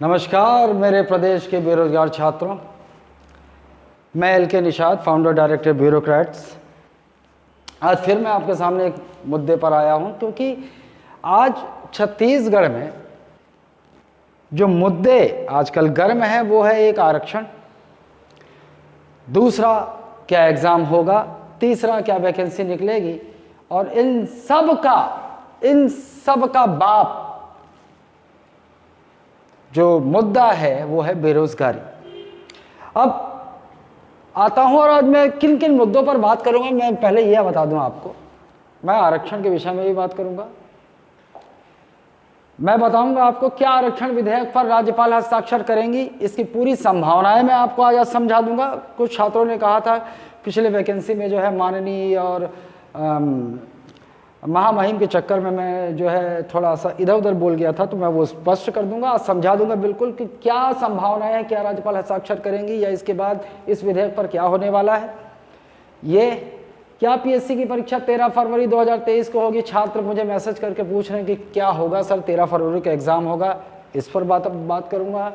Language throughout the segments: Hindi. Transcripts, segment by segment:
नमस्कार मेरे प्रदेश के बेरोजगार छात्रों, मैं LK. Nishad, founder director bureaucrats. आज फिर मैं आपके सामने एक मुद्दे पर आया हूं क्योंकि आज छत्तीसगढ़ में जो मुद्दे आजकल गर्म हैं वो है एक आरक्षण, दूसरा क्या एग्ज़ाम होगा, तीसरा क्या वैकेंसी निकलेगी, और इन सब का बाप जो मुद्दा है वो है बेरोजगारी। अब आता हूं और आज मैं किन किन मुद्दों पर बात करूंगा। मैं पहले यह बता दूं आपको, मैं आरक्षण के विषय में भी बात करूंगा। मैं बताऊंगा आपको क्या आरक्षण विधेयक पर राज्यपाल हस्ताक्षर करेंगी, इसकी पूरी संभावनाएं मैं आपको आज समझा दूंगा। कुछ छात्रों ने कहा था पिछले वैकेंसी में जो है माननीय और महामहिम के चक्कर में मैं जो है थोड़ा सा इधर उधर बोल गया था, तो मैं वो स्पष्ट कर दूंगा, आज समझा दूंगा बिल्कुल कि क्या संभावनाएं हैं, क्या राज्यपाल हस्ताक्षर करेंगी या इसके बाद इस विधेयक पर क्या होने वाला है। ये क्या पीएससी की परीक्षा 13 फरवरी 2023 को होगी। छात्र मुझे मैसेज करके पूछ रहे हैं कि क्या होगा सर, 13 फरवरी का एग्ज़ाम होगा, इस पर बात करूंगा।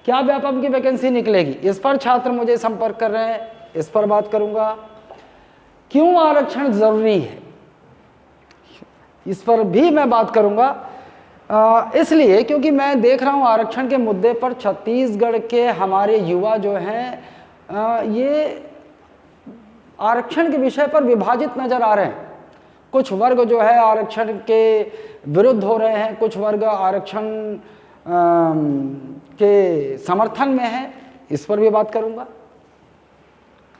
क्या व्यापम की वैकेंसी निकलेगी, इस पर छात्र मुझे संपर्क कर रहे हैं, इस पर बात करूंगा। क्यों आरक्षण ज़रूरी है, इस पर भी मैं बात करूंगा। इसलिए क्योंकि मैं देख रहा हूं आरक्षण के मुद्दे पर छत्तीसगढ़ के हमारे युवा जो हैं ये आरक्षण के विषय पर विभाजित नज़र आ रहे हैं। कुछ वर्ग जो है आरक्षण के विरुद्ध हो रहे हैं, कुछ वर्ग आरक्षण के समर्थन में है, इस पर भी बात करूंगा।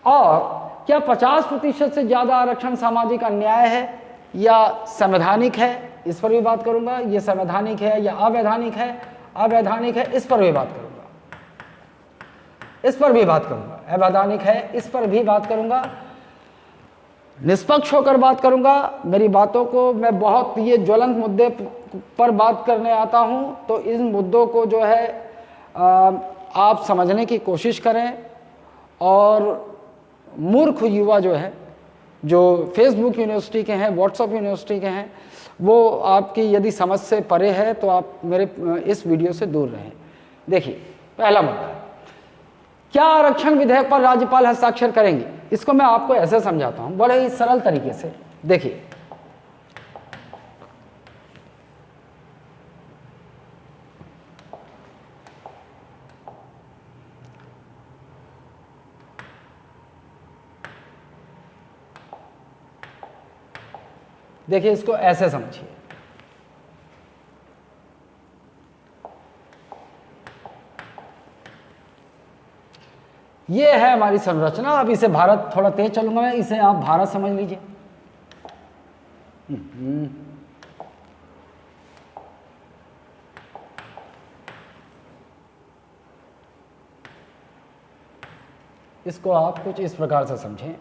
और क्या 50% से ज़्यादा आरक्षण सामाजिक अन्याय है या संवैधानिक है, इस पर भी बात करूंगा। ये संवैधानिक है या अवैधानिक है, इस पर भी बात करूंगा। इस पर भी बात करूंगा। अवैधानिक है, इस पर भी बात करूंगा। निष्पक्ष होकर बात करूंगा। मेरी बातों को मैं बहुत ये ज्वलंत मुद्दे पर बात करने आता हूं, तो इन मुद्दों को जो है आप समझने की कोशिश करें। और मूर्ख युवा जो है, जो फेसबुक यूनिवर्सिटी के हैं, व्हाट्सएप यूनिवर्सिटी के हैं, वो आपकी यदि समझ से परे है तो आप मेरे इस वीडियो से दूर रहें। देखिए, पहला मुद्दा, क्या आरक्षण विधेयक पर राज्यपाल हस्ताक्षर करेंगी, इसको मैं आपको ऐसे समझाता हूं बड़े ही सरल तरीके से। देखिए, देखिए इसको ऐसे समझिए। ये है हमारी संरचना। अब इसे भारत, थोड़ा तेज चलूंगा मैं, इसे आप भारत समझ लीजिए। इसको आप कुछ इस प्रकार से समझें।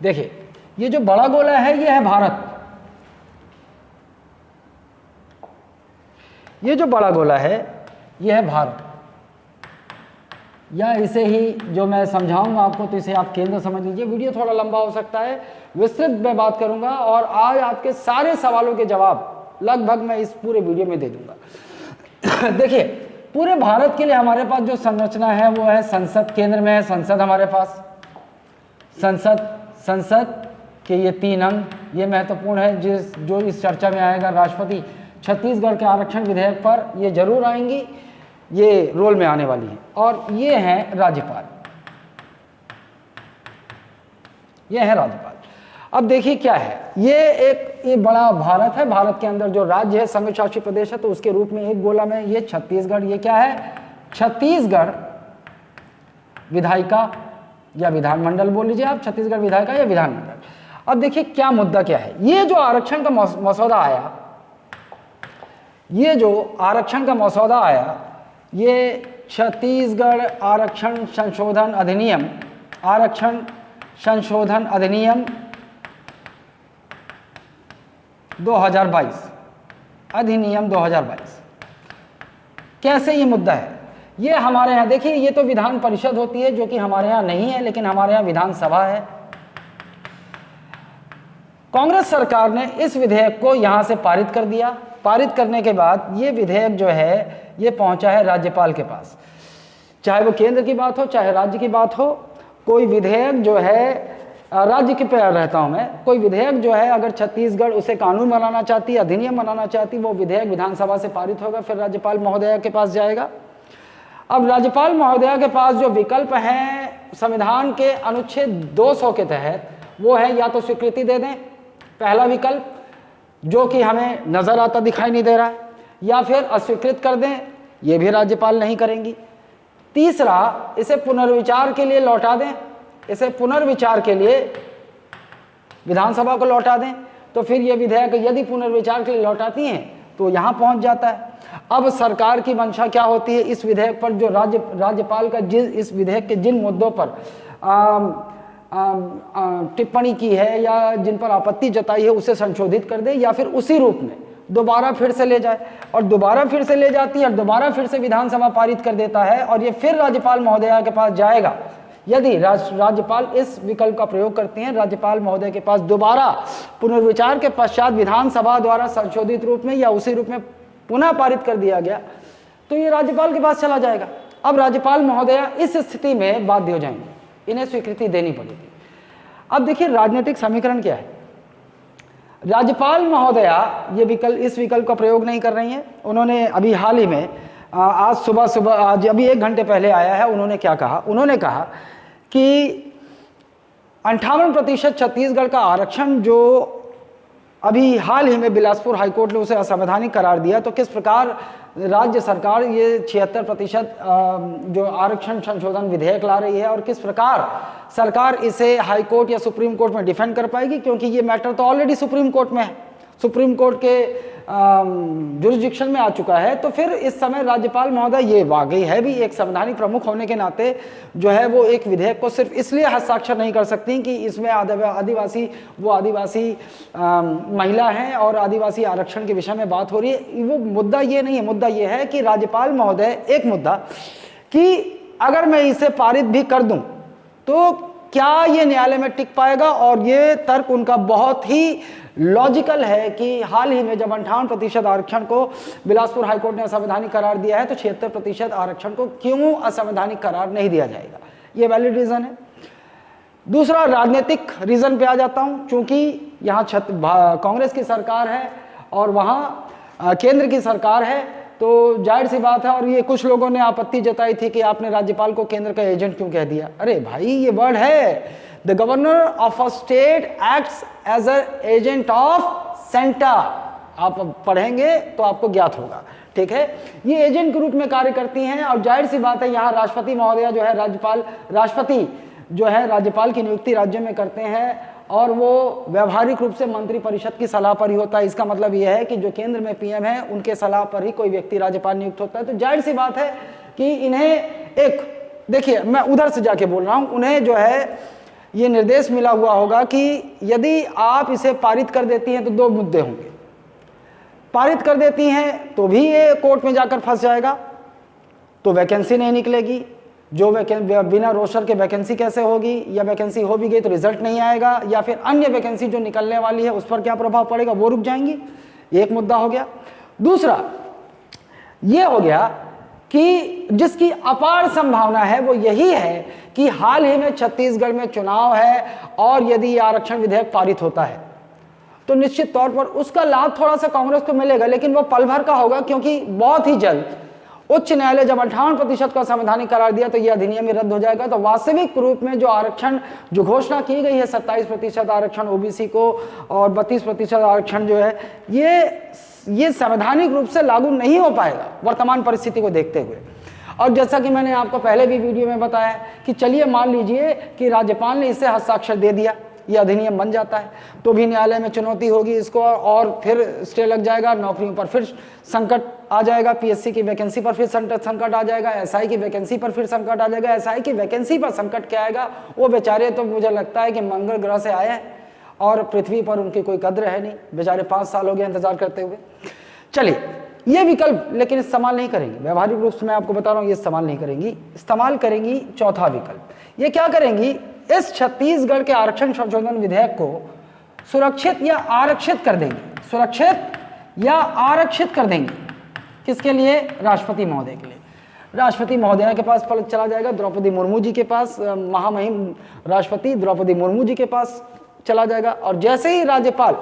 देखिए, ये जो बड़ा गोला है ये है भारत। ये जो बड़ा गोला है ये है भारत, या इसे ही जो मैं समझाऊंगा आपको तो इसे आप केंद्र समझ लीजिए। वीडियो थोड़ा लंबा हो सकता है, विस्तृत मैं बात करूंगा और आज आपके सारे सवालों के जवाब लगभग मैं इस पूरे वीडियो में दे दूंगा। देखिए, पूरे भारत के लिए हमारे पास जो संरचना है वो है संसद। केंद्र में है संसद, हमारे पास संसद के ये 3 अंग, ये महत्वपूर्ण है जो इस चर्चा में आएगा। राष्ट्रपति छत्तीसगढ़ के आरक्षण विधेयक पर ये जरूर आएंगी, ये रोल में आने वाली है। और ये है राज्यपाल, ये है राज्यपाल। अब देखिए क्या है, ये बड़ा भारत है। भारत के अंदर जो राज्य है, संघ शासित प्रदेश है, तो उसके रूप में एक गोला में ये छत्तीसगढ़, ये क्या है, छत्तीसगढ़ विधायिका या विधानमंडल बोल लीजिए आप, छत्तीसगढ़ विधायिका या विधानमंडल। अब देखिए क्या मुद्दा क्या है। ये जो आरक्षण का मसौदा आया, ये जो आरक्षण का मसौदा आया, ये छत्तीसगढ़ आरक्षण संशोधन अधिनियम, आरक्षण संशोधन अधिनियम 2022, अधिनियम 2022। कैसे ये मुद्दा है, ये हमारे यहाँ देखिए, ये तो विधान परिषद होती है जो कि हमारे यहाँ नहीं है, लेकिन हमारे यहाँ विधानसभा है। कांग्रेस सरकार ने इस विधेयक को यहां से पारित कर दिया। पारित करने के बाद ये विधेयक जो है ये पहुंचा है राज्यपाल के पास। चाहे वो केंद्र की बात हो चाहे राज्य की बात हो, कोई विधेयक जो है, राज्य के पे रहता हूं मैं, कोई विधेयक जो है अगर छत्तीसगढ़ उसे कानून बनाना चाहती, अधिनियम बनाना चाहती, वो विधेयक विधानसभा से पारित होगा, फिर राज्यपाल महोदया के पास जाएगा। अब राज्यपाल महोदया के पास जो विकल्प हैं संविधान के अनुच्छेद 200 के तहत, वो है या तो स्वीकृति दे दें, पहला विकल्प जो कि हमें नजर आता दिखाई नहीं दे रहा है, या फिर अस्वीकृत कर दें, ये भी राज्यपाल नहीं करेंगी। तीसरा, इसे पुनर्विचार के लिए लौटा दें, इसे पुनर्विचार के लिए विधानसभा को लौटा दें, तो फिर ये विधेयक यदि पुनर्विचार के लिए लौटाती हैं तो यहाँ पहुँच जाता है। अब सरकार की मंशा क्या होती है इस विधेयक पर, जो राज्यपाल का इस विधेयक के जिन मुद्दों पर टिप्पणी की है या जिन पर आपत्ति जताई है उसे संशोधित कर दे, या फिर उसी रूप में दोबारा फिर से ले जाए, और दोबारा फिर से ले जाती है और दोबारा फिर से विधानसभा पारित कर देता है, और ये फिर राज्यपाल महोदया के पास जाएगा। यदि राज्यपाल इस विकल्प का प्रयोग करते हैं, राज्यपाल महोदय के पास दोबारा पुनर्विचार के पश्चात विधानसभा द्वारा संशोधित रूप में या उसी रूप में पुनः पारित कर दिया गया, तो ये राज्यपाल के पास चला जाएगा। अब राज्यपाल महोदया इस स्थिति में बाध्य हो जाएंगे, इन्हें स्वीकृति देनी पड़ेगी। अब देखिए राजनीतिक समीकरण क्या है। राज्यपाल महोदया ये इस विकल्प का प्रयोग नहीं कर रही हैं। उन्होंने अभी हाल ही में आज अभी 1 घंटे पहले आया है, उन्होंने क्या कहा, उन्होंने कहा कि 58% छत्तीसगढ़ का आरक्षण जो अभी हाल ही में बिलासपुर हाईकोर्ट ने उसे असंवैधानिक करार दिया, तो किस प्रकार राज्य सरकार ये 76% जो आरक्षण संशोधन विधेयक ला रही है और किस प्रकार सरकार इसे हाईकोर्ट या सुप्रीम कोर्ट में डिफेंड कर पाएगी, क्योंकि ये मैटर तो ऑलरेडी सुप्रीम कोर्ट में है, सुप्रीम कोर्ट के जुरिस्डिक्शन में आ चुका है। तो फिर इस समय राज्यपाल महोदय ये वाकई है भी एक संवैधानिक प्रमुख होने के नाते जो है वो एक विधेयक को सिर्फ इसलिए हस्ताक्षर नहीं कर सकती कि इसमें आदिवासी महिला हैं और आदिवासी आरक्षण के विषय में बात हो रही है। वो मुद्दा ये नहीं है, मुद्दा ये है कि राज्यपाल महोदय एक मुद्दा कि अगर मैं इसे पारित भी कर दूं तो क्या ये न्यायालय में टिक पाएगा, और ये तर्क उनका बहुत ही लॉजिकल है कि हाल ही में जब 58% आरक्षण को बिलासपुर हाईकोर्ट ने असंवैधानिक करार दिया है तो 76% आरक्षण को क्यों असंवैधानिक करार नहीं दिया जाएगा, ये वैलिड रीजन है। दूसरा राजनीतिक रीजन पे आ जाता हूं, चूंकि यहाँ कांग्रेस की सरकार है और वहाँ केंद्र की सरकार है, तो जाहिर सी बात है, और ये कुछ लोगों ने आपत्ति जताई थी कि आपने राज्यपाल को केंद्र का एजेंट क्यों कह दिया। अरे भाई ये वर्ड है, the governor of a state acts as a agent of centre, आप पढ़ेंगे तो आपको ज्ञात होगा, ठीक है। ये एजेंट के रूप में कार्य करती हैं, और जाहिर सी बात है यहाँ राष्ट्रपति महोदया जो है राष्ट्रपति जो है राज्यपाल की नियुक्ति राज्य में करते हैं, और वो व्यवहारिक रूप से मंत्री परिषद की सलाह पर ही होता है। इसका मतलब यह है कि जो केंद्र में पीएम है उनके सलाह पर ही कोई व्यक्ति राज्यपाल नियुक्त होता है। तो जाहिर सी बात है कि इन्हें एक, देखिए मैं उधर से जाके बोल रहा हूं, उन्हें जो है ये निर्देश मिला हुआ होगा कि यदि आप इसे पारित कर देती हैं तो 2 मुद्दे होंगे। पारित कर देती हैं तो भी ये कोर्ट में जाकर फंस जाएगा, तो वैकेंसी नहीं निकलेगी, जो बिना रोस्टर के वैकेंसी कैसे होगी, या वैकेंसी हो भी गई तो रिजल्ट नहीं आएगा, या फिर अन्य वैकेंसी जो निकलने वाली है उस पर क्या प्रभाव पड़ेगा, वो रुक जाएंगी, एक मुद्दा हो गया। दूसरा ये हो गया कि जिसकी अपार संभावना है वो यही है कि हाल ही में छत्तीसगढ़ में चुनाव है, और यदि ये आरक्षण विधेयक पारित होता है तो निश्चित तौर पर उसका लाभ थोड़ा सा कांग्रेस को मिलेगा, लेकिन वो पल भर का होगा, क्योंकि बहुत ही जल्द उच्च न्यायालय जब 58% का संवैधानिक करार दिया तो यह अधिनियम रद्द हो जाएगा। तो वास्तविक रूप में जो आरक्षण जो घोषणा की गई है 27% आरक्षण ओबीसी को और 32% आरक्षण जो है ये संवैधानिक रूप से लागू नहीं हो पाएगा वर्तमान परिस्थिति को देखते हुए। और जैसा कि मैंने आपको पहले भी वीडियो में बताया कि चलिए मान लीजिए कि राज्यपाल ने इसे हस्ताक्षर दे दिया, यह अधिनियम बन जाता है, तो भी न्यायालय में चुनौती होगी इसको, और फिर स्टे लग जाएगा, नौकरियों पर फिर संकट आ जाएगा, पीएससी की वैकेंसी पर फिर संकट आ जाएगा, एसआई की वैकेंसी पर फिर संकट आ जाएगा। एसआई की वैकेंसी पर संकट क्या आएगा, वो बेचारे तो मुझे लगता है कि मंगल ग्रह से आए हैं और पृथ्वी पर उनकी कोई कद्र है नहीं, बेचारे 5 साल हो गए इंतजार करते हुए। चलिए ये विकल्प लेकिन इस्तेमाल नहीं करेंगी, व्यवहारिक रूप से मैं आपको बता रहा हूँ, ये इस्तेमाल नहीं करेंगी। इस्तेमाल करेंगी चौथा विकल्प। ये क्या करेंगी, इस छत्तीसगढ़ के आरक्षण संशोधन विधेयक को सुरक्षित या आरक्षित कर देंगे, सुरक्षित या आरक्षित कर देंगे। किसके लिए? राष्ट्रपति महोदय के लिए। राष्ट्रपति महोदया के पास फल चला जाएगा, द्रौपदी मुर्मू जी के पास, महामहिम राष्ट्रपति द्रौपदी मुर्मू जी के पास चला जाएगा। और जैसे ही राज्यपाल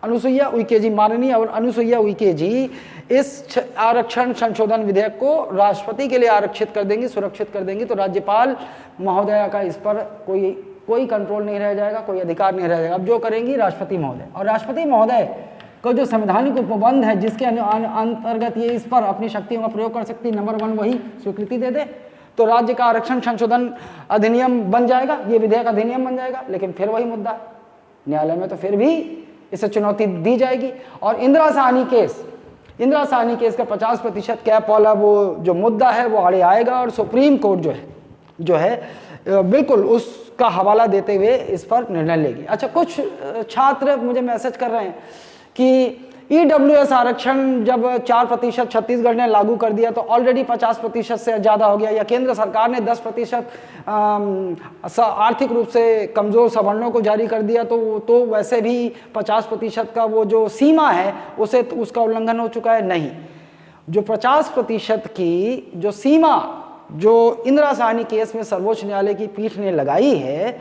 अनुसुईया उइके जी, माननीय अनुसुईया उइके जी इस आरक्षण संशोधन विधेयक को राष्ट्रपति के लिए आरक्षित कर देंगी, सुरक्षित कर देंगी, तो राज्यपाल महोदया का इस पर कोई कंट्रोल नहीं रह जाएगा, कोई अधिकार नहीं रह जाएगा। अब जो करेंगी राष्ट्रपति महोदय, और राष्ट्रपति महोदय को जो संवैधानिक उपबंध है जिसके अंतर्गत ये इस पर अपनी शक्तियों का प्रयोग कर सकती है, नंबर 1 वही स्वीकृति दे दे, तो राज्य का आरक्षण संशोधन अधिनियम बन जाएगा, ये विधेयक अधिनियम बन जाएगा। लेकिन फिर वही मुद्दा, न्यायालय में तो फिर भी इसे चुनौती दी जाएगी। और इंदिरा साहनी केस का 50% कैप वाला वो जो मुद्दा है वो आड़े आएगा, और सुप्रीम कोर्ट जो है बिल्कुल उसका हवाला देते हुए इस पर निर्णय लेगी। अच्छा, कुछ छात्र मुझे मैसेज कर रहे हैं कि ईडब्ल्यूएस आरक्षण जब 4% छत्तीसगढ़ ने लागू कर दिया तो ऑलरेडी 50% से ज़्यादा हो गया, या केंद्र सरकार ने 10% आर्थिक रूप से कमज़ोर सवर्णों को जारी कर दिया तो वैसे भी 50% का वो जो सीमा है उसका उल्लंघन हो चुका है। नहीं, जो 50% की जो सीमा जो इंदिरा साहनी केस में सर्वोच्च न्यायालय की पीठ ने लगाई है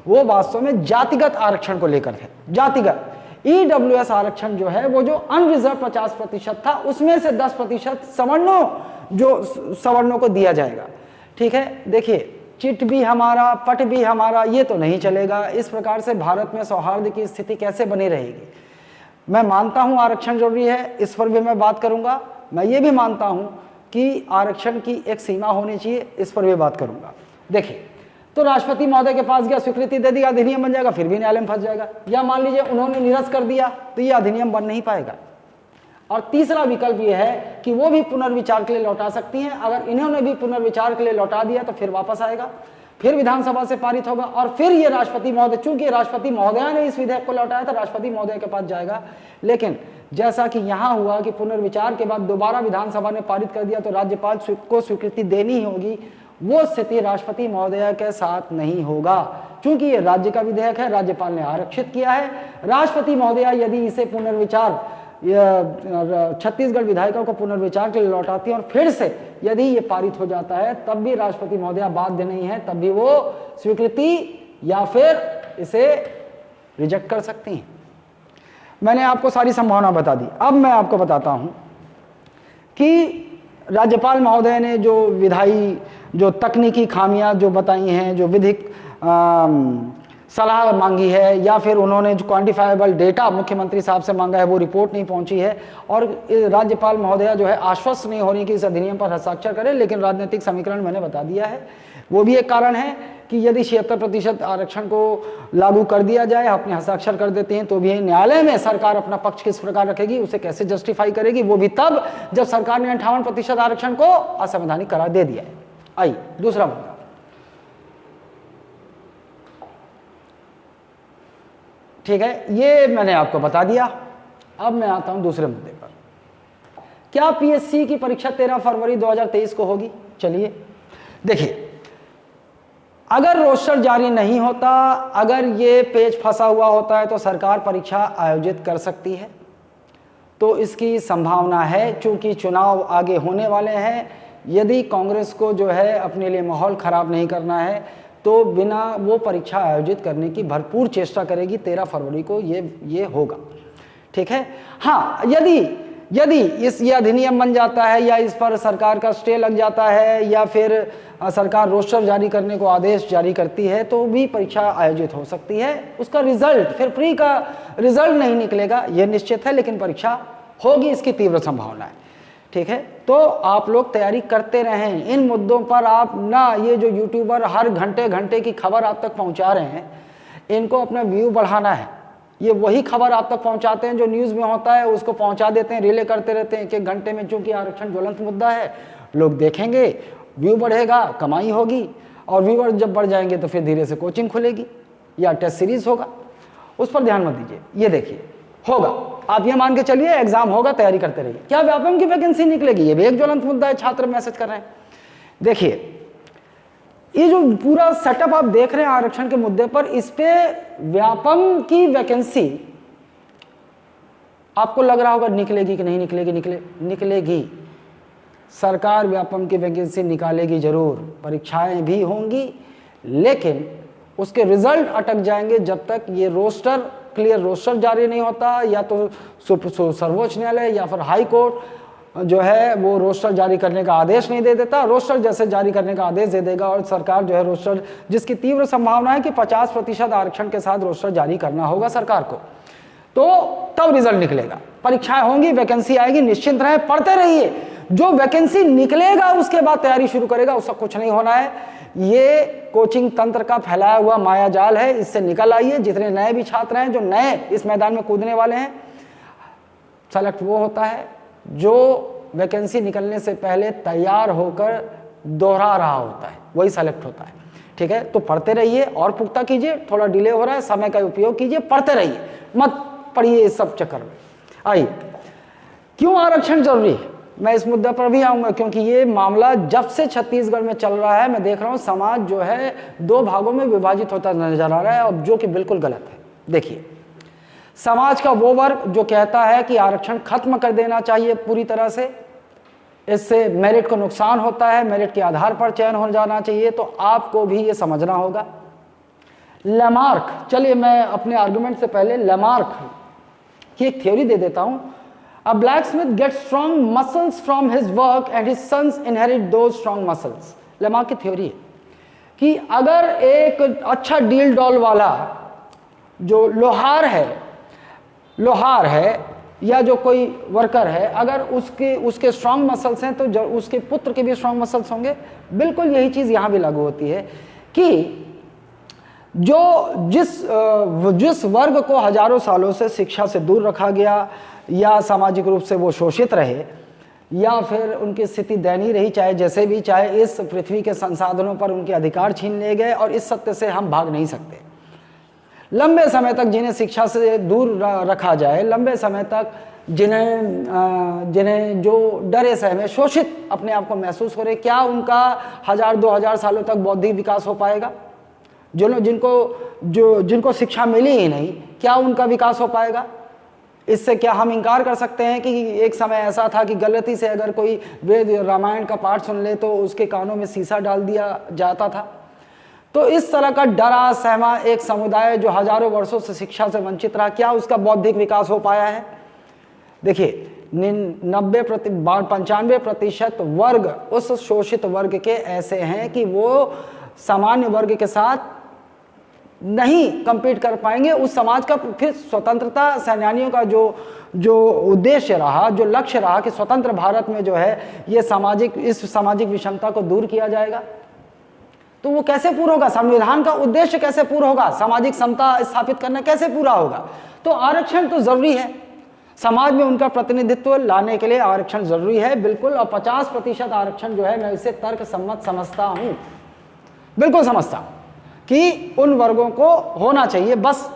वो वास्तव में जातिगत आरक्षण को लेकर है। जातिगत ईडब्ल्यूएस आरक्षण जो है वो जो अनरिजर्व 50% था उसमें से 10% सवर्णों को दिया जाएगा। ठीक है, देखिए, चिट भी हमारा पट भी हमारा, ये तो नहीं चलेगा। इस प्रकार से भारत में सौहार्द की स्थिति कैसे बनी रहेगी? मैं मानता हूं आरक्षण जरूरी है, इस पर भी मैं बात करूंगा। मैं ये भी मानता हूं कि आरक्षण की एक सीमा होनी चाहिए, इस पर भी बात करूंगा। देखिए, तो राष्ट्रपति महोदय के पास गया, स्वीकृति दे दी, अधिनियम बन जाएगा, फिर भी न्यायालय में फंस जाएगा। या मान लीजिए उन्होंने निरस्त कर दिया तो ये अधिनियम बन नहीं पाएगा। और तीसरा विकल्प ये है कि वो भी पुनर्विचार के लिए लौटा सकती हैं। अगर इन्होंने भी पुनर्विचार के लिए लौटा दिया तो फिर वापस आएगा, फिर विधानसभा से पारित होगा, और फिर ये राष्ट्रपति महोदय, चूंकि राष्ट्रपति महोदया ने इस विधेयक को लौटाया था, राष्ट्रपति महोदय के पास जाएगा। लेकिन जैसा कि यहाँ हुआ कि पुनर्विचार के बाद दोबारा विधानसभा ने पारित कर दिया तो राज्यपाल को स्वीकृति देनी ही होगी, वो स्थिति राष्ट्रपति महोदया के साथ नहीं होगा। क्योंकि ये राज्य का विधेयक है, राज्यपाल ने आरक्षित किया है। राष्ट्रपति महोदया यदि इसे पुनर्विचार छत्तीसगढ़ विधायिका को पुनर्विचार के लिए लौटाती है और फिर से यदि ये पारित हो जाता है तब भी राष्ट्रपति महोदया बाध्य नहीं है, तब भी वो स्वीकृति या फिर इसे रिजेक्ट कर सकती हैं। मैंने आपको सारी संभावना बता दी। अब मैं आपको बताता हूं कि राज्यपाल महोदय ने जो तकनीकी खामियां जो बताई हैं, जो विधिक सलाह मांगी है, या फिर उन्होंने जो क्वांटिफाइबल डेटा मुख्यमंत्री साहब से मांगा है वो रिपोर्ट नहीं पहुंची है, और राज्यपाल महोदया जो है आश्वस्त नहीं हो रही कि इस अधिनियम पर हस्ताक्षर करें। लेकिन राजनीतिक समीकरण मैंने बता दिया है, वो भी एक कारण है कि यदि 76% आरक्षण को लागू कर दिया जाए, अपने हस्ताक्षर कर देते हैं, तो भी न्यायालय में सरकार अपना पक्ष किस प्रकार रखेगी, उसे कैसे जस्टिफाई करेगी, वो भी तब जब सरकार ने 58% आरक्षण को असंवैधानिक करार दे दिया है। आइए दूसरा मुद्दा, ठीक है, ये मैंने आपको बता दिया। अब मैं आता हूं दूसरे मुद्दे पर। क्या पीएससी की परीक्षा 13 फरवरी 2023 को होगी? चलिए देखिए, अगर रोस्टर जारी नहीं होता, अगर ये पेज फंसा हुआ होता है तो सरकार परीक्षा आयोजित कर सकती है। तो इसकी संभावना है, चूंकि चुनाव आगे होने वाले हैं, यदि कांग्रेस को जो है अपने लिए माहौल खराब नहीं करना है तो बिना वो परीक्षा आयोजित करने की भरपूर चेष्टा करेगी। 13 फरवरी को ये होगा, ठीक है। हाँ, यदि ये अधिनियम बन जाता है या इस पर सरकार का स्टे लग जाता है या फिर सरकार रोस्टर जारी करने को आदेश जारी करती है तो भी परीक्षा आयोजित हो सकती है। उसका रिजल्ट फिर प्री का रिजल्ट नहीं निकलेगा, ये निश्चित है, लेकिन परीक्षा होगी, इसकी तीव्र संभावना है, ठीक है। तो आप लोग तैयारी करते रहें इन मुद्दों पर। आप ना, ये जो यूट्यूबर हर घंटे की खबर आप तक पहुंचा रहे हैं, इनको अपना व्यू बढ़ाना है। ये वही खबर आप तक पहुंचाते हैं जो न्यूज़ में होता है, उसको पहुंचा देते हैं, रिले करते रहते हैं एक घंटे में। चूंकि आरक्षण ज्वलंत मुद्दा है, लोग देखेंगे, व्यू बढ़ेगा, कमाई होगी, और व्यूअर जब बढ़ जाएंगे तो फिर धीरे से कोचिंग खुलेगी या टेस्ट सीरीज होगा, उस पर ध्यान मत दीजिए। ये देखिए, होगा, आप ये मान के चलिए एग्जाम होगा, तैयारी करते रहिए। क्या व्यापम की वैकेंसी निकलेगी? ये भी एक ज्वलंत मुद्दा है, छात्र मैसेज कर रहे हैं। देखिए, ये जो पूरा सेटअप आप देख रहे हैं आरक्षण के मुद्दे पर, इस पे व्यापम की वैकेंसी आपको लग रहा होगा निकलेगी कि नहीं निकलेगी, निकलेगी। सरकार व्यापम की वैकेंसी निकालेगी जरूर, परीक्षाएं भी होंगी, लेकिन उसके रिजल्ट अटक जाएंगे जब तक ये रोस्टर, क्लियर रोस्टर जारी नहीं होता, या तो सर्वोच्च न्यायालय या फिर हाई कोर्ट जो है वो रोस्टर जारी करने का आदेश नहीं दे देता। रोस्टर जैसे जारी करने का आदेश दे देगा और सरकार जो है रोस्टर, जिसकी तीव्र संभावना है कि 50% आरक्षण के साथ रोस्टर जारी करना होगा सरकार को, तो तब रिजल्ट निकलेगा। परीक्षाएं होंगी, वैकेंसी आएगी, निश्चिंत रहे, पढ़ते रहिए। जो वैकेंसी निकलेगा उसके बाद तैयारी शुरू करेगा, उसका कुछ नहीं होना है। ये कोचिंग तंत्र का फैलाया हुआ मायाजाल है, इससे निकल आइए। जितने नए भी छात्र हैं जो नए इस मैदान में कूदने वाले हैं, सेलेक्ट वो होता है जो वैकेंसी निकलने से पहले तैयार होकर दोहरा रहा होता है, वही सेलेक्ट होता है। ठीक है, तो पढ़ते रहिए और पुख्ता कीजिए। थोड़ा डिले हो रहा है, समय का उपयोग कीजिए, पढ़ते रहिए, मत पढ़िए इस सब चक्कर में। आइए, क्यों आरक्षण जरूरी है, मैं इस मुद्दे पर भी आऊंगा, क्योंकि ये मामला जब से छत्तीसगढ़ में चल रहा है, मैं देख रहा हूं समाज जो है दो भागों में विभाजित होता नजर आ रहा है, और जो कि बिल्कुल गलत है। देखिए, समाज का वो वर्ग जो कहता है कि आरक्षण खत्म कर देना चाहिए पूरी तरह से, इससे मेरिट को नुकसान होता है, मेरिट के आधार पर चयन हो जाना चाहिए, तो आपको भी ये समझना होगा। लमार्क, चलिए मैं अपने आर्गुमेंट से पहले लमार्क की एक थ्योरी दे देता हूं। A blacksmith gets strong muscles from his work and his sons inherit those strong muscles. Lamarck की थ्योरी है कि अगर एक अच्छा डील डॉल वाला जो लोहार है या जो कोई वर्कर है, अगर उसके स्ट्रांग मसल्स हैं तो उसके पुत्र के भी स्ट्रांग मसल्स होंगे। बिल्कुल यही चीज़ यहाँ भी लागू होती है कि जिस वर्ग को हजारों सालों से शिक्षा से दूर रखा गया, या सामाजिक रूप से वो शोषित रहे, या फिर उनकी स्थिति दयनीय रही, चाहे जैसे भी, चाहे इस पृथ्वी के संसाधनों पर उनके अधिकार छीन लिए गए, और इस सत्य से हम भाग नहीं सकते। लंबे समय तक जिन्हें शिक्षा से दूर रखा जाए, लंबे समय तक जिन्हें जो डरे सहमे शोषित अपने आप को महसूस करे, क्या उनका 1000-2000 सालों तक बौद्धिक विकास हो पाएगा? जिनको शिक्षा मिली ही नहीं, क्या उनका विकास हो पाएगा? इससे क्या हम इनकार कर सकते हैं कि एक समय ऐसा था कि गलती से अगर कोई वेद रामायण का पाठ सुन ले तो उसके कानों में शीशा डाल दिया जाता था? तो इस तरह का डरा सहमा एक समुदाय जो हजारों वर्षों से शिक्षा से वंचित रहा, क्या उसका बौद्धिक विकास हो पाया है? देखिए, 95% वर्ग उस शोषित वर्ग के ऐसे हैं कि वो सामान्य वर्ग के साथ नहीं कंपीट कर पाएंगे। उस समाज का फिर स्वतंत्रता सेनानियों का जो उद्देश्य रहा, जो लक्ष्य रहा कि स्वतंत्र भारत में जो है ये इस सामाजिक विषमता को दूर किया जाएगा, तो वो कैसे पूरा होगा? संविधान का उद्देश्य कैसे पूरा होगा? सामाजिक समता स्थापित करना कैसे पूरा होगा? तो आरक्षण तो जरूरी है, समाज में उनका प्रतिनिधित्व लाने के लिए आरक्षण जरूरी है, बिल्कुल। और 50% आरक्षण जो है, मैं इसे तर्क सम्मत समझता हूं, बिल्कुल समझता हूं कि उन वर्गों को होना चाहिए। बस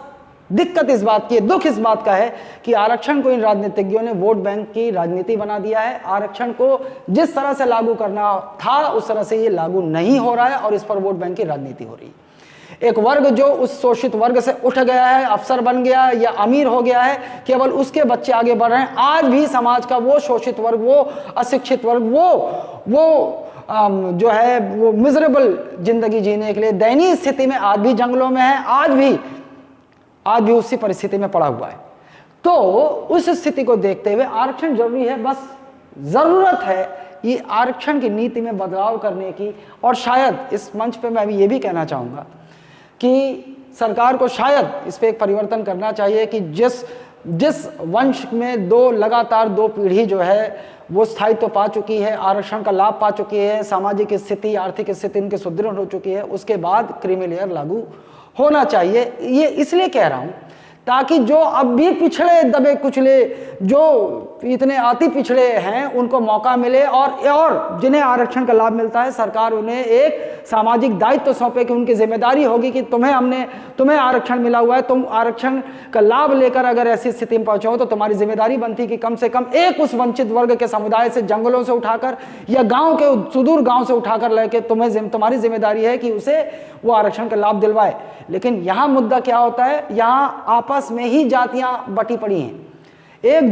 दिक्कत इस बात की है, दुख इस बात का है कि आरक्षण को इन राजनीतिज्ञों ने वोट बैंक की राजनीति बना दिया है। आरक्षण को जिस तरह से लागू करना था उस तरह से ये लागू नहीं हो रहा है, और इस पर वोट बैंक की राजनीति हो रही है। एक वर्ग जो उस शोषित वर्ग से उठ गया है, अफसर बन गया या अमीर हो गया है, केवल उसके बच्चे आगे बढ़ रहे हैं। आज भी समाज का वो शोषित वर्ग, वो अशिक्षित वर्ग, वो जो है वो मिजरेबल जिंदगी जीने के लिए दयनीय स्थिति में आज भी जंगलों में है, आज भी उसी परिस्थिति में पड़ा हुआ है। तो उस स्थिति को देखते हुए आरक्षण जरूरी है। बस जरूरत है ये आरक्षण की नीति में बदलाव करने की, और शायद इस मंच पे मैं ये भी कहना चाहूँगा कि सरकार को शायद इस पे एक परिवर्तन करना चाहिए कि जिस वंश में लगातार दो पीढ़ी जो है वो स्थायित्व पा चुकी है, आरक्षण का लाभ पा चुकी है, सामाजिक स्थिति, आर्थिक स्थिति उनकी सुदृढ़ हो चुकी है, उसके बाद क्रीमी लेयर लागू होना चाहिए। ये इसलिए कह रहा हूँ ताकि जो अब भी पिछड़े दबे कुचले जो इतने अति पिछड़े हैं उनको मौका मिले, और जिन्हें आरक्षण का लाभ मिलता है सरकार उन्हें एक सामाजिक दायित्व सौंपे कि उनकी जिम्मेदारी होगी कि तुम्हें आरक्षण मिला हुआ है, तुम आरक्षण का लाभ लेकर अगर ऐसी स्थिति में पहुंचे हो तो तुम्हारी जिम्मेदारी बनती कि कम से कम एक उस वंचित वर्ग के समुदाय से जंगलों से उठाकर या गांव के सुदूर गांव से उठाकर लेके तुम्हारी जिम्मेदारी है कि उसे वो आरक्षण का लाभ दिलवाए। लेकिन यहाँ मुद्दा क्या होता है, यहाँ आपस में ही जातियां बटी पड़ी हैं। एक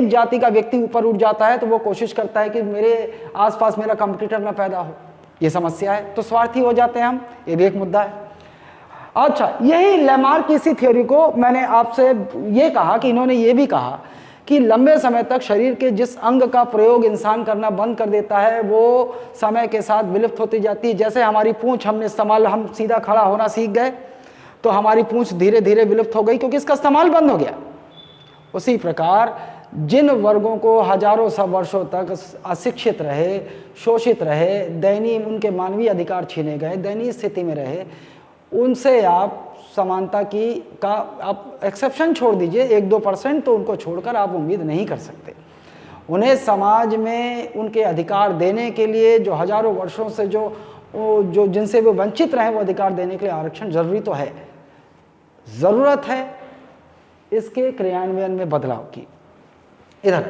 जाति का व्यक्ति ऊपर उठ जाता है तो वो कोशिश करता है कि मेरे आसपास मेरा कंपटीटर ना पैदा हो, ये समस्या है, तो स्वार्थी हो जाते हैं हम, ये भी एक मुद्दा है। अच्छा, यही लैमार्क की इसी थ्योरी को मैंने आपसे ये कहा कि इन्होंने ये भी कहा कि लंबे समय तक शरीर के जिस अंग का प्रयोग इंसान करना बंद कर देता है वो समय के साथ विलुप्त होती जाती है। जैसे हमारी पूंछ हम सीधा खड़ा होना सीख गए तो हमारी पूंछ धीरे धीरे विलुप्त हो गई क्योंकि इसका इस्तेमाल बंद हो गया। उसी प्रकार जिन वर्गों को हजारों सब वर्षों तक अशिक्षित रहे, शोषित रहे, दयनीय उनके मानवीय अधिकार छीने गए, दयनीय स्थिति में रहे, उनसे आप समानता का आप एक्सेप्शन छोड़ दीजिए 1-2%, तो उनको छोड़कर आप उम्मीद नहीं कर सकते। उन्हें समाज में उनके अधिकार देने के लिए जो हजारों वर्षों से जो जिनसे वो वंचित रहे वो अधिकार देने के लिए आरक्षण जरूरी तो है, ज़रूरत है इसके क्रियान्वयन में बदलाव की। इधर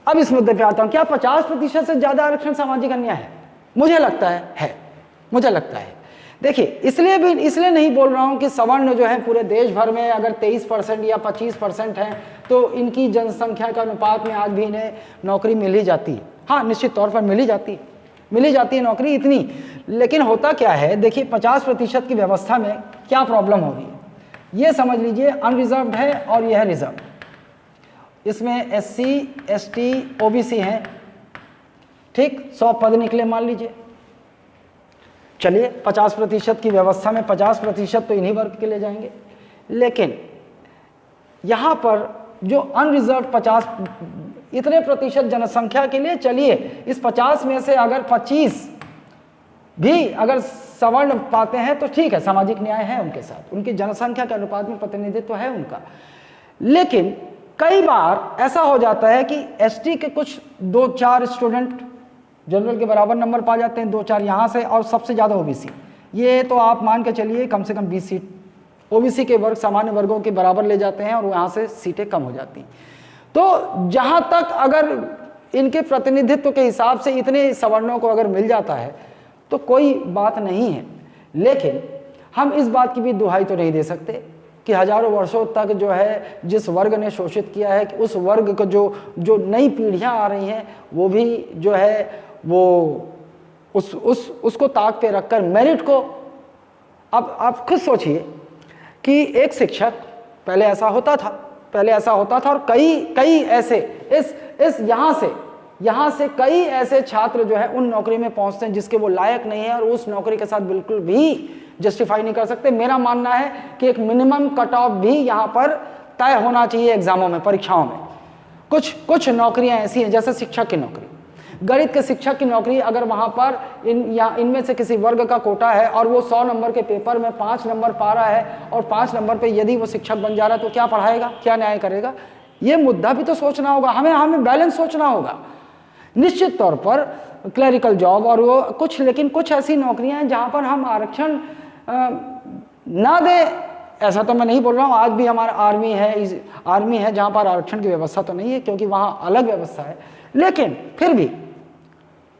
अब इस मुद्दे पे आता हूं, क्या 50% से ज़्यादा आरक्षण सामाजिक अन्याय है? मुझे लगता है, मुझे लगता है। देखिए, इसलिए नहीं बोल रहा हूं कि सवर्ण जो है पूरे देश भर में अगर 23% या 25% हैं तो इनकी जनसंख्या का अनुपात में आज भी इन्हें नौकरी मिल ही जाती है। हाँ, निश्चित तौर पर मिल ही जाती है नौकरी इतनी। लेकिन होता क्या है, देखिए 50% की व्यवस्था में क्या प्रॉब्लम हो रही है, ये समझ लीजिए। अनरिजर्व्ड है और यह है रिजर्व। इसमें SC, ST, OBC हैं, ठीक, 100 पद निकले मान लीजिए। चलिए 50% की व्यवस्था में 50% तो इन्हीं वर्ग के लिए जाएंगे। लेकिन यहाँ पर जो अनरिजर्व 50 इतने प्रतिशत जनसंख्या के लिए, चलिए इस 50 में से अगर 25 भी अगर सवर्ण पाते हैं तो ठीक है, सामाजिक न्याय है उनके साथ, उनकी जनसंख्या के अनुपात में प्रतिनिधित्व है उनका। लेकिन कई बार ऐसा हो जाता है कि ST के कुछ 2-4 स्टूडेंट जनरल के बराबर नंबर पा जाते हैं, 2-4 यहाँ से, और सबसे ज़्यादा OBC। ये तो आप मान के चलिए कम से कम 20 सीट OBC के वर्ग सामान्य वर्गों के बराबर ले जाते हैं और यहाँ से सीटें कम हो जाती हैं। तो जहाँ तक अगर इनके प्रतिनिधित्व के हिसाब से इतने सवर्णों को अगर मिल जाता है तो कोई बात नहीं है। लेकिन हम इस बात की भी दुहाई तो नहीं दे सकते कि हजारों वर्षों तक जो है जिस वर्ग ने शोषित किया है, कि उस वर्ग को जो नई पीढ़ियां आ रही हैं वो भी जो है वो उसको ताक पे रखकर मेरिट को, अब आप खुद सोचिए कि एक शिक्षक, पहले ऐसा होता था और कई ऐसे इस यहाँ से कई ऐसे छात्र जो है उन नौकरी में पहुंचते हैं जिसके वो लायक नहीं है और उस नौकरी के साथ बिल्कुल भी जस्टिफाई नहीं कर सकते। मेरा मानना है कि एक मिनिमम कट ऑफ भी यहाँ पर तय होना चाहिए एग्जामों में, परीक्षाओं में। कुछ नौकरियां ऐसी हैं, जैसे शिक्षक की नौकरी, गणित के शिक्षक की नौकरी, अगर वहाँ पर इनमें से किसी वर्ग का कोटा है और वो 100 नंबर के पेपर में 5 नंबर पा रहा है और 5 नंबर पे यदि वो शिक्षक बन जा रहा है तो क्या पढ़ाएगा, क्या न्याय करेगा? ये मुद्दा भी तो सोचना होगा, हमें बैलेंस सोचना होगा। निश्चित तौर पर क्लरिकल जॉब और वो कुछ, लेकिन कुछ ऐसी नौकरियां हैं जहाँ पर हम आरक्षण ना दें, ऐसा तो मैं नहीं बोल रहा हूँ। आज भी हमारा आर्मी है जहाँ पर आरक्षण की व्यवस्था तो नहीं है क्योंकि वहाँ अलग व्यवस्था है। लेकिन फिर भी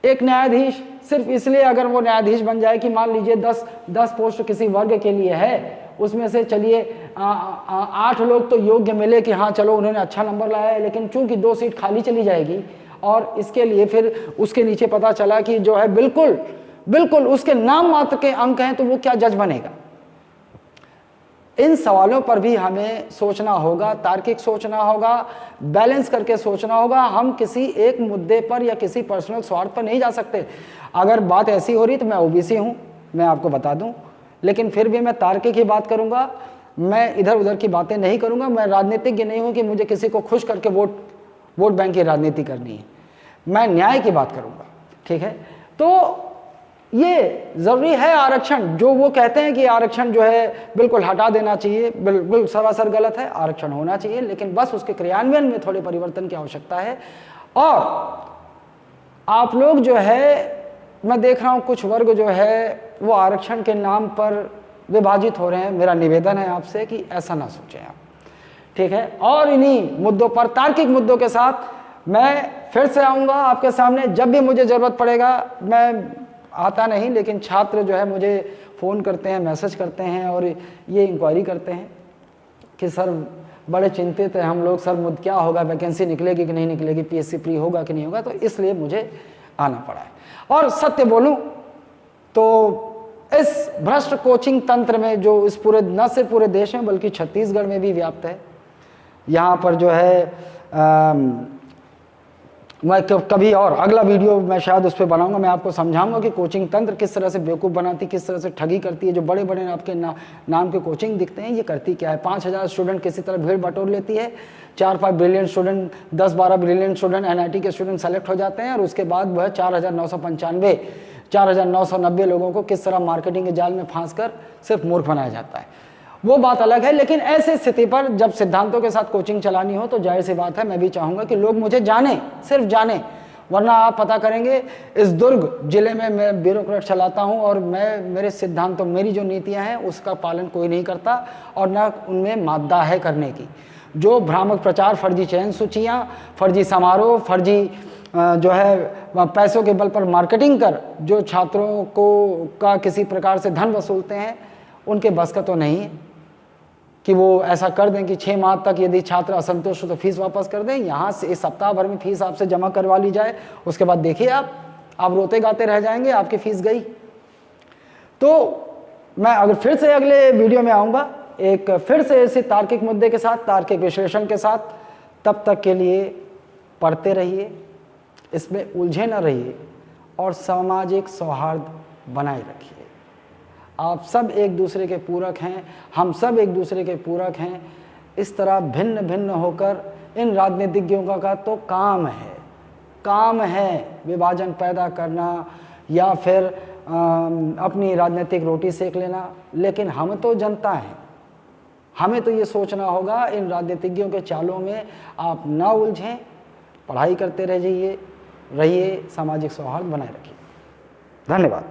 एक न्यायाधीश सिर्फ इसलिए अगर वो न्यायाधीश बन जाए कि मान लीजिए 10 पोस्ट किसी वर्ग के लिए है, उसमें से चलिए 8 लोग तो योग्य मिले कि हाँ चलो उन्होंने अच्छा नंबर लाया है, लेकिन चूंकि 2 सीट खाली चली जाएगी और इसके लिए फिर उसके नीचे पता चला कि जो है बिल्कुल उसके नाम मात्र के अंक हैं, तो वो क्या जज बनेगा? इन सवालों पर भी हमें सोचना होगा, तार्किक सोचना होगा, बैलेंस करके सोचना होगा। हम किसी एक मुद्दे पर या किसी पर्सनल स्वार्थ पर नहीं जा सकते। अगर बात ऐसी हो रही तो मैं OBC हूँ, मैं आपको बता दूं, लेकिन फिर भी मैं तार्किक ही बात करूँगा, मैं इधर उधर की बातें नहीं करूँगा। मैं राजनीतिज्ञ नहीं हूँ कि मुझे किसी को खुश करके वोट बैंक की राजनीति करनी है। मैं न्याय की बात करूँगा, ठीक है? तो ये ज़रूरी है आरक्षण, जो वो कहते हैं कि आरक्षण जो है बिल्कुल हटा देना चाहिए, बिल्कुल सरासर गलत है, आरक्षण होना चाहिए, लेकिन बस उसके क्रियान्वयन में थोड़े परिवर्तन की आवश्यकता है। और आप लोग जो है, मैं देख रहा हूँ कुछ वर्ग जो है वो आरक्षण के नाम पर विभाजित हो रहे हैं। मेरा निवेदन है आपसे कि ऐसा ना सोचें आप, ठीक है। और इन्हीं मुद्दों पर, तार्किक मुद्दों के साथ मैं फिर से आऊँगा आपके सामने जब भी मुझे ज़रूरत पड़ेगा। मैं आता नहीं, लेकिन छात्र जो है मुझे फ़ोन करते हैं, मैसेज करते हैं और ये इंक्वायरी करते हैं कि सर बड़े चिंतित हैं हम लोग, सर क्या होगा, वैकेंसी निकलेगी कि नहीं निकलेगी, पीएससी फ्री होगा कि नहीं होगा, तो इसलिए मुझे आना पड़ा है। और सत्य बोलूं तो इस भ्रष्ट कोचिंग तंत्र में जो इस पूरे, न सिर्फ पूरे देश में बल्कि छत्तीसगढ़ में भी व्याप्त है, यहाँ पर जो है मैं कभी और अगला वीडियो मैं शायद उस पर बनाऊंगा, मैं आपको समझाऊंगा कि कोचिंग तंत्र किस तरह से बेवकूफ़ बनाती, किस तरह से ठगी करती है। जो बड़े बड़े आपके नाम के कोचिंग दिखते हैं, ये करती क्या है। 5000 स्टूडेंट किसी तरह भीड़ बटोर लेती है, 4-5 brilliant student, 10-12 brilliant student NIT के स्टूडेंट सेलेक्ट हो जाते हैं और उसके बाद वह 4,990 लोगों को किस तरह मार्केटिंग के जाल में फांस कर सिर्फ मूर्ख बनाया जाता है, वो बात अलग है। लेकिन ऐसी स्थिति पर जब सिद्धांतों के साथ कोचिंग चलानी हो तो जाहिर सी बात है, मैं भी चाहूँगा कि लोग मुझे जाने, सिर्फ जाने। वरना आप पता करेंगे इस दुर्ग जिले में मैं ब्यूरोक्रेट चलाता हूँ और मेरे सिद्धांतों, मेरी जो नीतियाँ हैं उसका पालन कोई नहीं करता और न उनमें मादा है करने की। जो भ्रामक प्रचार, फर्जी चयन सूचियाँ, फर्जी समारोह, फर्जी जो है पैसों के बल पर मार्केटिंग कर जो छात्रों का किसी प्रकार से धन वसूलते हैं, उनके बस का तो नहीं है कि वो ऐसा कर दें कि 6 माह तक यदि छात्र असंतुष्ट तो फीस वापस कर दें। यहाँ से इस सप्ताह भर में फीस आपसे जमा करवा ली जाए, उसके बाद देखिए आप रोते गाते रह जाएंगे, आपकी फीस गई। तो मैं अगर फिर से अगले वीडियो में आऊँगा एक फिर से ऐसे तार्किक मुद्दे के साथ, तार्किक विश्लेषण के साथ। तब तक के लिए पढ़ते रहिए, इसमें उलझे न रहिए और सामाजिक सौहार्द बनाए रखिए। आप सब एक दूसरे के पूरक हैं, हम सब एक दूसरे के पूरक हैं। इस तरह भिन्न भिन्न होकर इन राजनीतिज्ञों का तो काम है विभाजन पैदा करना या फिर अपनी राजनीतिक रोटी सेक लेना। लेकिन हम तो जनता हैं, हमें तो ये सोचना होगा इन राजनीतिज्ञों के चालों में आप ना उलझें, पढ़ाई करते रहिए, सामाजिक सौहार्द बनाए रखिए। धन्यवाद।